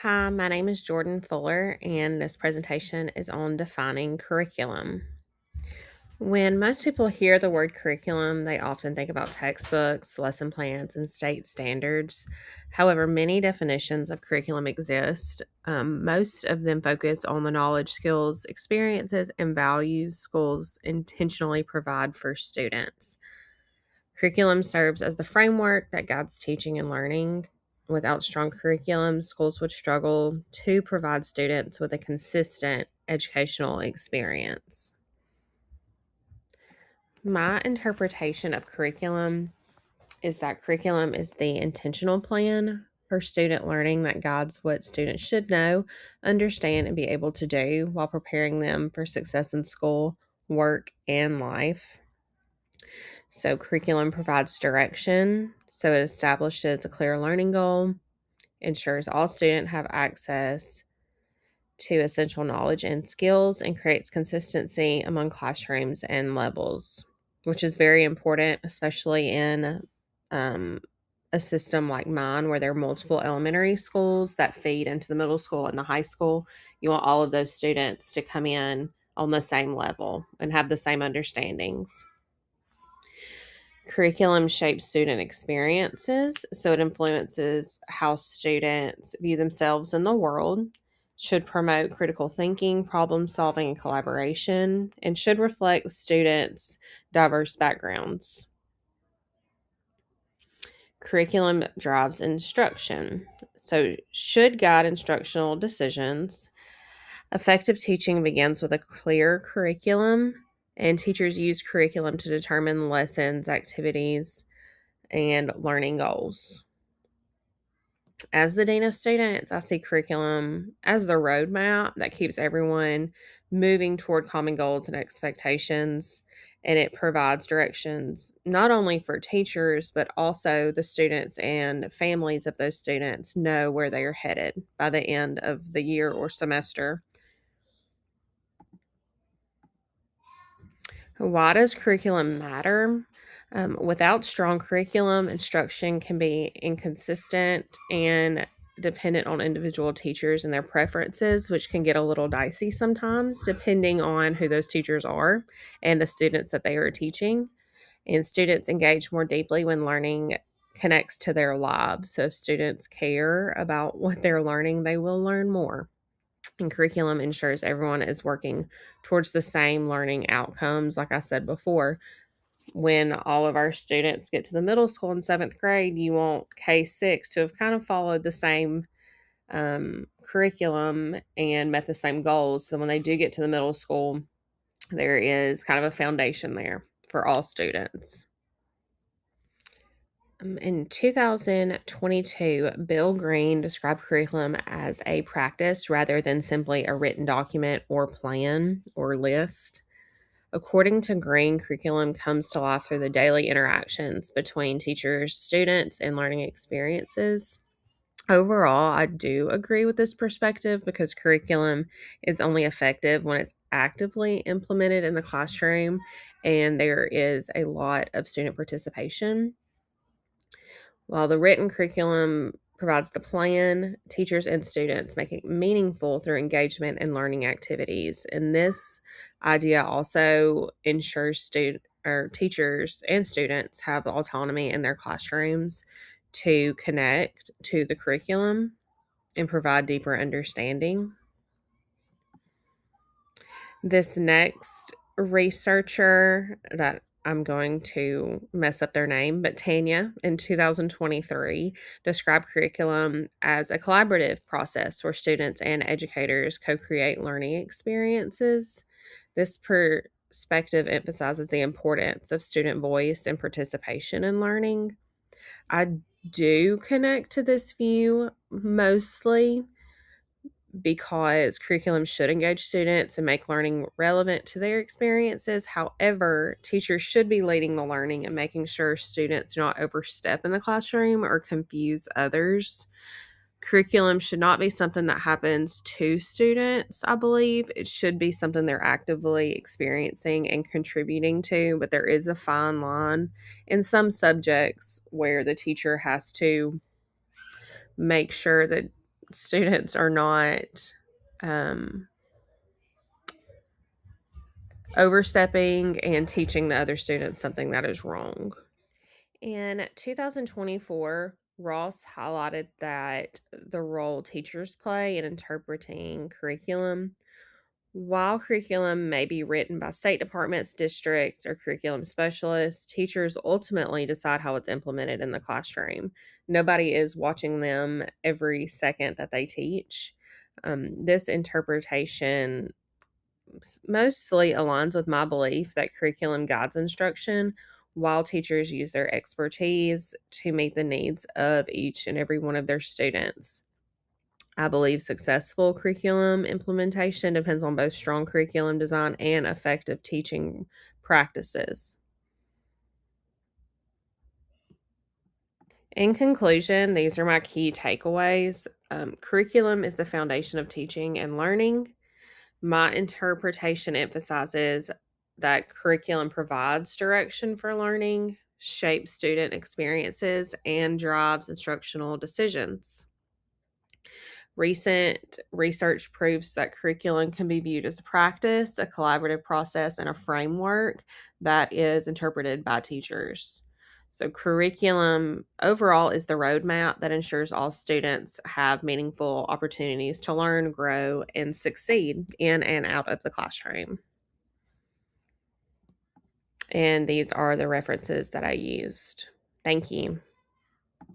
Hi, my name is Jordan Fuller, and this presentation is on defining curriculum. When most people hear the word curriculum, they often think about textbooks, lesson plans, and state standards. However, many definitions of curriculum exist. Most of them focus on the knowledge, skills, experiences, and values schools intentionally provide for students. Curriculum serves as the framework that guides teaching and learning. Without strong curriculum, schools would struggle to provide students with a consistent educational experience. My interpretation of curriculum is that curriculum is the intentional plan for student learning that guides what students should know, understand, and be able to do while preparing them for success in school, work, and life. So, curriculum provides direction, so it establishes a clear learning goal, ensures all students have access to essential knowledge and skills, and creates consistency among classrooms and levels, which is very important, especially in um, a system like mine where there are multiple elementary schools that feed into the middle school and the high school. You want all of those students to come in on the same level and have the same understandings. Curriculum shapes student experiences, so it influences how students view themselves in the world, should promote critical thinking, problem solving, and collaboration, and should reflect students' diverse backgrounds. Curriculum drives instruction, so should guide instructional decisions. Effective teaching begins with a clear curriculum, and teachers use curriculum to determine lessons, activities, and learning goals. As the Dean of Students, I see curriculum as the roadmap that keeps everyone moving toward common goals and expectations, and it provides directions not only for teachers, but also the students and families of those students know where they are headed by the end of the year or semester. Why does curriculum matter? Without strong curriculum, instruction can be inconsistent and dependent on individual teachers and their preferences, which can get a little dicey sometimes, depending on who those teachers are and the students that they are teaching. And students engage more deeply when learning connects to their lives. So, if students care about what they're learning, they will learn more. And curriculum ensures everyone is working towards the same learning outcomes. Like I said before, when all of our students get to the middle school in seventh grade, you want K6 to have kind of followed the same curriculum and met the same goals. So when they do get to the middle school, there is kind of a foundation there for all students. In 2022, Bill Green described curriculum as a practice rather than simply a written document or plan or list. According to Green, curriculum comes to life through the daily interactions between teachers, students, and learning experiences. Overall, I do agree with this perspective because curriculum is only effective when it's actively implemented in the classroom and there is a lot of student participation. While the written curriculum provides the plan, teachers and students make it meaningful through engagement and learning activities. And this idea also ensures teachers and students have the autonomy in their classrooms to connect to the curriculum and provide deeper understanding. This next researcher that I'm going to mess up their name, but Tanya in 2023 described curriculum as a collaborative process where students and educators co create learning experiences. This perspective emphasizes the importance of student voice and participation in learning. I do connect to this view mostly because curriculum should engage students and make learning relevant to their experiences. However, teachers should be leading the learning and making sure students do not overstep in the classroom or confuse others. Curriculum should not be something that happens to students, I believe. It should be something they're actively experiencing and contributing to, but there is a fine line in some subjects where the teacher has to make sure that students are not overstepping and teaching the other students something that is wrong. In 2024, Ross highlighted that the role teachers play in interpreting curriculum. While curriculum may be written by state departments, districts, or curriculum specialists, teachers ultimately decide how it's implemented in the classroom. Nobody is watching them every second that they teach. This interpretation mostly aligns with my belief that curriculum guides instruction while teachers use their expertise to meet the needs of each and every one of their students. I believe successful curriculum implementation depends on both strong curriculum design and effective teaching practices. In conclusion, these are my key takeaways. Curriculum is the foundation of teaching and learning. My interpretation emphasizes that curriculum provides direction for learning, shapes student experiences, and drives instructional decisions. Recent research proves that curriculum can be viewed as a practice, a collaborative process, and a framework that is interpreted by teachers. So, curriculum overall is the roadmap that ensures all students have meaningful opportunities to learn, grow, and succeed in and out of the classroom. And these are the references that I used. Thank you.